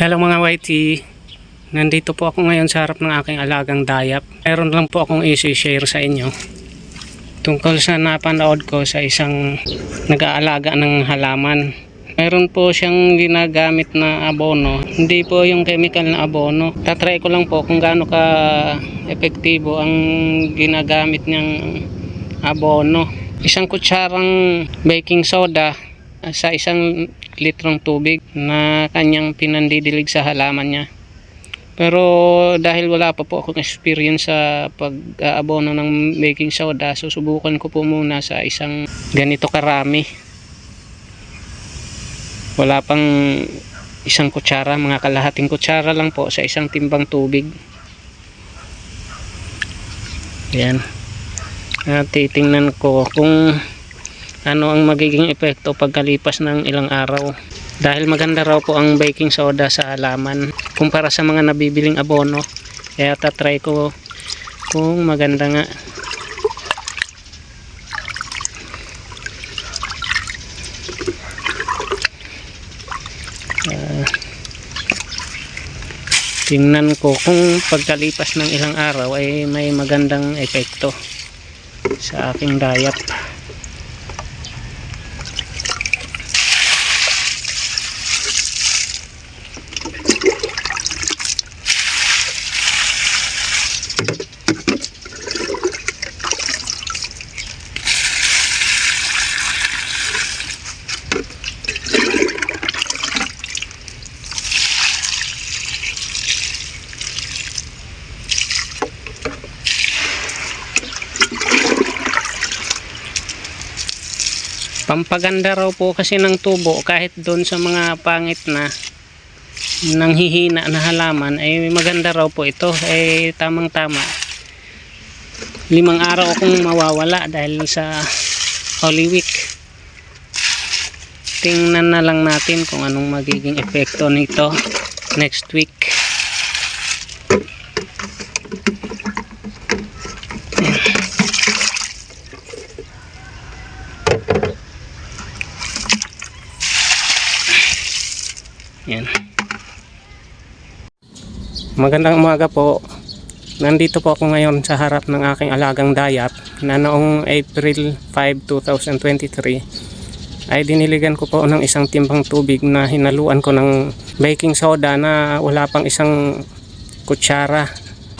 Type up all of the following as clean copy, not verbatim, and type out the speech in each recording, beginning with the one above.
Hello mga YT, nandito po ako ngayon sa harap ng aking alagang dayap. Meron lang po akong i-share sa inyo tungkol sa napanood ko sa isang nag-aalaga ng halaman. Meron po siyang ginagamit na abono, hindi po yung chemical na abono. Tatry ko lang po kung gaano ka epektibo ang ginagamit niyang abono. Isang kutsarang baking soda sa 1 litrong tubig na kanyang pinandidilig sa halaman niya. Pero dahil wala pa po akong experience sa pag-aabono ng baking soda, susubukan ko po muna sa isang ganito karami. Wala pang 1 kutsara, mga kalahating kutsara lang po sa 1 timbang tubig. Yan. At titingnan ko kung ano ang magiging epekto pagkalipas ng ilang araw. Dahil maganda raw po ang baking soda sa halaman kumpara sa mga nabibiling abono. Kaya tatry ko kung maganda nga. Tingnan ko kung pagkalipas ng ilang araw ay may magandang epekto sa aking dayap. Pampaganda raw po kasi ng tubo, kahit doon sa mga pangit na nanghihina na halaman ay maganda raw po ito. Ay tamang tama, 5 araw akong mawawala dahil sa Holy Week. Tingnan na lang natin kung anong magiging epekto nito next week. Yan. Magandang umaga po. Nandito po ako ngayon sa harap ng aking alagang dayap na noong April 5, 2023 ay diniligan ko po ng 1 timbang tubig na hinaluan ko ng baking soda na wala pang 1 kutsara.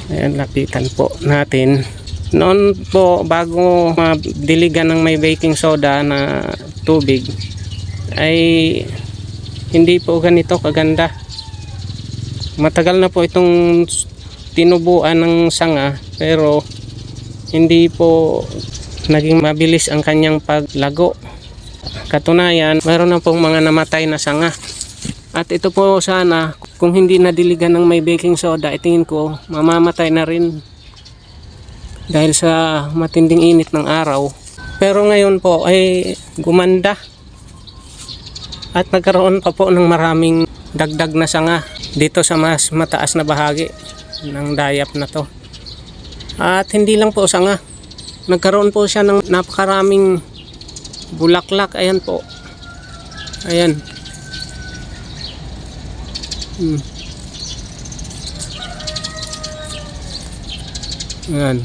Ayan, lapitan po natin. Noon po, bago madiligan ng may baking soda na tubig, ay hindi po ganito kaganda. Matagal na po itong tinubuan ng sanga, pero hindi po naging mabilis ang kanyang paglago. Katunayan, mayroon na pong mga namatay na sanga. At ito po sana, kung hindi nadiligan ng may baking soda, itingin ko mamamatay na rin dahil sa matinding init ng araw. Pero ngayon po ay gumanda at nagkaroon pa po ng maraming dagdag na sanga dito sa mas mataas na bahagi ng dayap na to. At hindi lang po sanga, nagkaroon po siya ng napakaraming bulaklak. Ayan po, ayan. Ayan.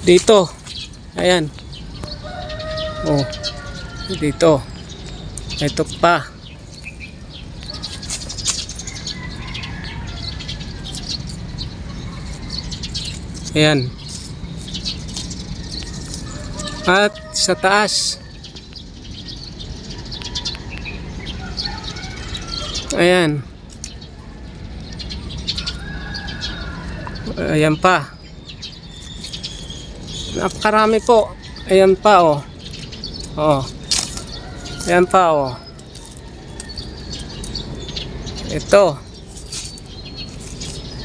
Dito, ayan. Oh, dito. Ito pa. Ayan. At sa taas. Ayan. Ayan pa. Napakarami po. Ayan pa, oh. Oh. Ayan pa, oh. Ito.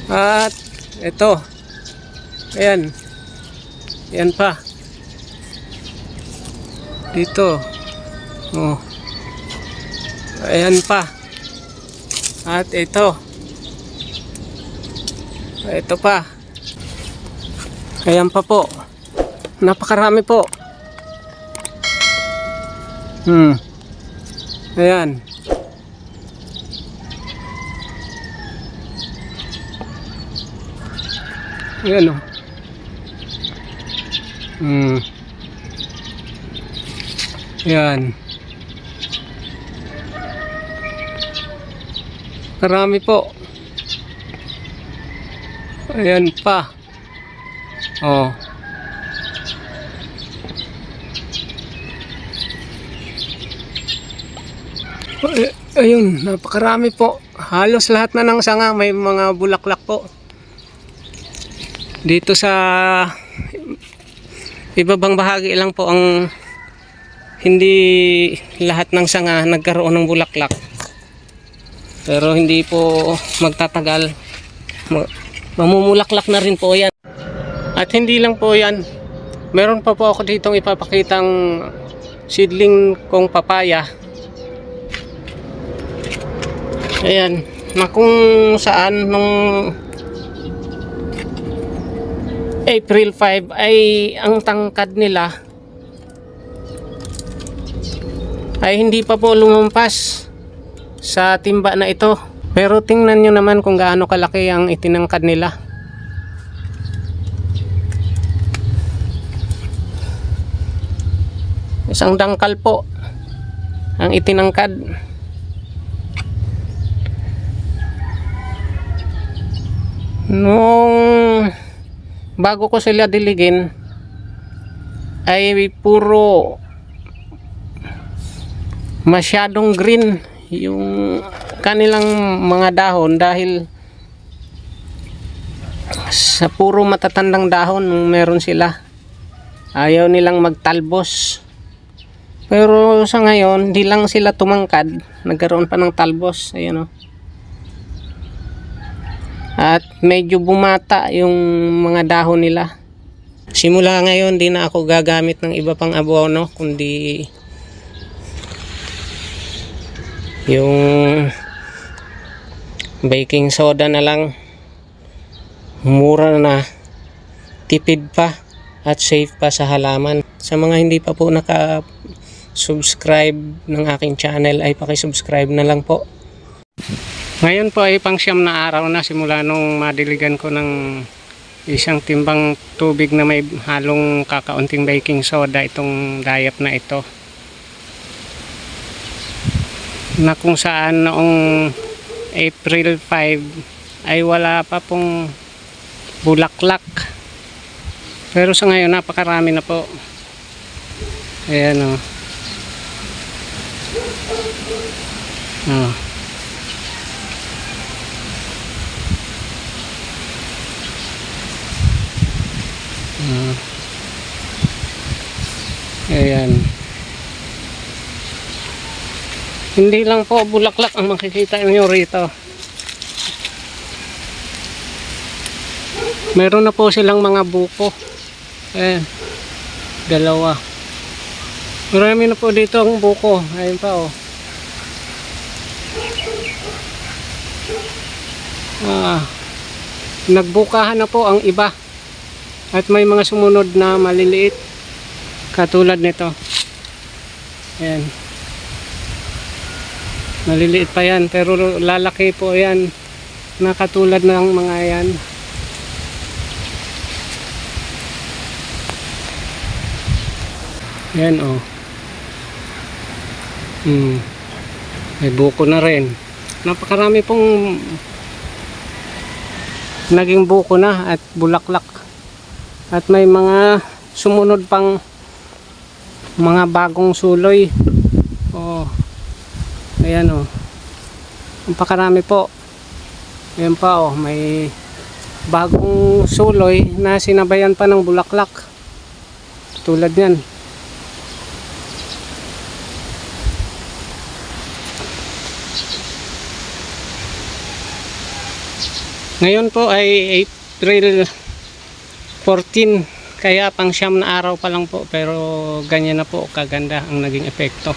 At ito. Ayan. Ayan pa. Dito. Oh. Ayan pa. At ito. Ito pa. Ayan pa po. napakarami po. Ayan. Ayan o. Ayan. Marami po. Ayan pa. Oh. Ayun, napakarami po. Halos lahat na ng sanga may mga bulaklak po. Dito sa ibabang bahagi lang po ang hindi lahat ng sanga nagkaroon ng bulaklak. Pero hindi po magtatagal. Mamumulaklak na rin po yan. At hindi lang po yan. Meron pa po ako ditong ipapakitang seedling kong papaya. Ayan. Na kung saan nung April 5 ay ang tangkad nila ay hindi pa po lumampas sa timba na ito. Pero tingnan nyo naman kung gaano kalaki ang itinangkad nila. Isang dangkal po ang itinangkad. Nung bago ko sila diligin ay puro masyadong green yung kanilang mga dahon dahil sa puro matatandang dahon meron sila. Ayaw nilang magtalbos. Pero sa ngayon, di lang sila tumangkad, nagkaroon pa ng talbos. Ayan o. At medyo bumata yung mga dahon nila. Simula ngayon, di na ako gagamit ng iba pang abono, kundi yung baking soda na lang. Mura na, tipid pa, at safe pa sa halaman. Sa mga hindi pa po naka-subscribe ng aking channel ay paki-subscribe na lang po. Ngayon po ay pang-siyam na araw na simula nung madiligan ko ng isang timbang tubig na may halong kakaunting baking soda itong dayap na ito. Na kung saan noong April 5 ay wala pa pong bulaklak. Pero sa ngayon napakarami na po. Ayan o. Ayan. Hindi lang po bulaklak ang makikita niyo rito. Meron na po silang mga buko. Ayan. Dalawa. Marami na po dito ang buko. Ayun pa oh. Nagbukahan na po ang iba. At may mga sumunod na maliliit. Katulad nito. Ayan. Maliliit pa yan. Pero lalaki po yan. Na katulad ng mga yan. Ayan oh. May buko na rin. Napakarami pong naging buko na at bulaklak. At may mga sumunod pang mga bagong suloy. Oh. Ayan oh. Napakarami po. Ayan pa oh, may bagong suloy na sinabayan pa ng bulaklak. Tulad yan. Ngayon po ay April 14, kaya pang siyam na araw pa lang po, pero ganyan na po kaganda ang naging epekto.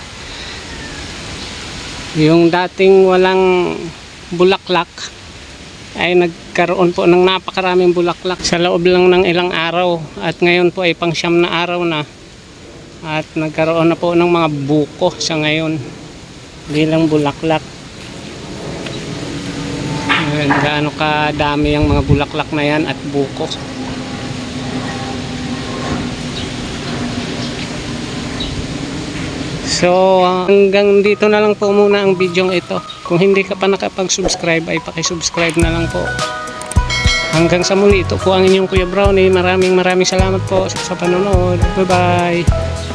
Yung dating walang bulaklak ay nagkaroon po ng napakaraming bulaklak sa loob lang ng ilang araw, at ngayon po ay pang-siyam na araw na at nagkaroon na po ng mga buko sa ngayon, bilang bulaklak. Gaano kadami ang mga bulaklak na yan at buko. So hanggang dito na lang po muna ang video ito. Kung hindi ka pa nakapag-subscribe ay paki-subscribe na lang po. Hanggang sa muli, ito po ang inyong Kuya Brownie. Maraming salamat po sa panonood. Bye bye.